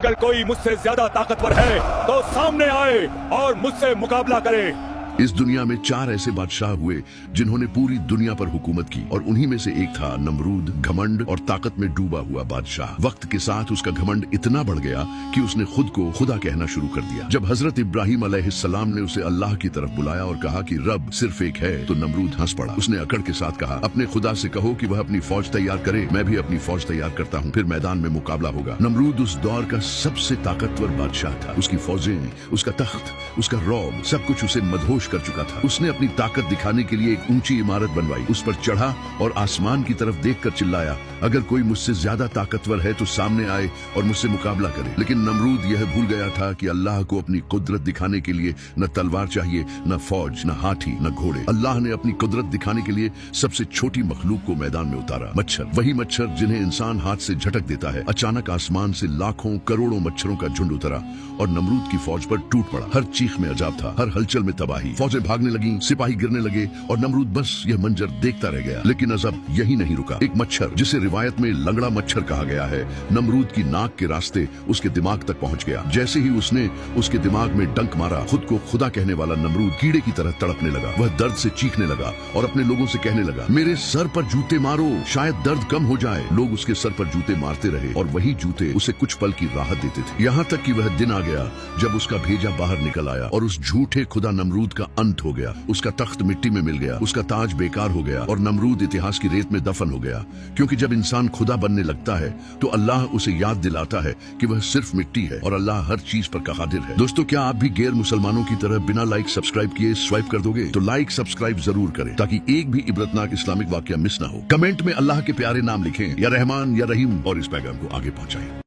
अगर कोई मुझसे ज्यादा ताकतवर है तो सामने आए और मुझसे मुकाबला करे। इस दुनिया में 4 ऐसे बादशाह हुए जिन्होंने पूरी दुनिया पर हुकूमत की और उन्हीं में से एक था नमरूद, घमंड और ताकत में डूबा हुआ बादशाह। वक्त के साथ उसका घमंड इतना बढ़ गया कि उसने खुद को खुदा कहना शुरू कर दिया। जब हजरत इब्राहिम अलैहिस्सलाम ने उसे अल्लाह की तरफ बुलाया और कहा कि रब सिर्फ एक है, तो नमरूद हंस पड़ा। उसने अकड़ के साथ कहा, अपने खुदा से कहो कि वह अपनी फौज तैयार करे, मैं भी अपनी फौज तैयार करता हूँ, फिर मैदान में मुकाबला होगा। नमरूद उस दौर का सबसे ताकतवर बादशाह था। उसकी फौजें, उसका तख्त, उसका रौब, सब कुछ उसे मदहोश कर चुका था। उसने अपनी ताकत दिखाने के लिए एक ऊंची इमारत बनवाई, उस पर चढ़ा और आसमान की तरफ देखकर चिल्लाया, अगर कोई मुझसे ज्यादा ताकतवर है तो सामने आए और मुझसे मुकाबला करे। लेकिन नमरूद यह भूल गया था कि अल्लाह को अपनी कुदरत दिखाने के लिए न तलवार चाहिए, न फौज, न हाथी, न घोड़े। अल्लाह ने अपनी कुदरत दिखाने के लिए सबसे छोटी मखलूक को मैदान में उतारा, मच्छर। वही मच्छर जिन्हें इंसान हाथ से झटक देता है। अचानक आसमान से लाखों करोड़ों मच्छरों का झुंड उतरा और नमरूद की फौज पर टूट पड़ा। हर चीख में अजाब था, हर हलचल में तबाही। फौजें भागने लगी, सिपाही गिरने लगे और नमरूद बस यह मंजर देखता रह गया। लेकिन अजब यही नहीं रुका। एक मच्छर, जिसे रिवायत में लंगड़ा मच्छर कहा गया है, नमरूद की नाक के रास्ते उसके दिमाग तक पहुंच गया। जैसे ही उसने उसके दिमाग में डंक मारा, खुद को खुदा कहने वाला नमरूद कीड़े की तरह तड़पने लगा। वह दर्द से चीखने लगा और अपने लोगों से कहने लगा, मेरे सर पर जूते मारो, शायद दर्द कम हो जाए। लोग उसके सर पर जूते मारते रहे और वही जूते उसे कुछ पल की राहत देते थे। यहाँ तक कि वह दिन आ गया जब उसका भेजा बाहर निकल आया और उस झूठे खुदा नमरूद का अंत हो गया। उसका तख्त मिट्टी में मिल गया, उसका ताज बेकार हो गया और नमरूद इतिहास की रेत में दफन हो गया। क्योंकि जब इंसान खुदा बनने लगता है तो अल्लाह उसे याद दिलाता है कि वह सिर्फ मिट्टी है और अल्लाह हर चीज पर कादिर है। दोस्तों, क्या आप भी गैर मुसलमानों की तरह बिना लाइक सब्सक्राइब किए स्वाइप कर दोगे? तो लाइक सब्सक्राइब जरूर करें ताकि एक भी इबरतनाक इस्लामिक वाकया मिस ना हो। कमेंट में अल्लाह के प्यारे नाम लिखें, या रहमान या रहीम, और इस पैगाम को आगे पहुंचाएं।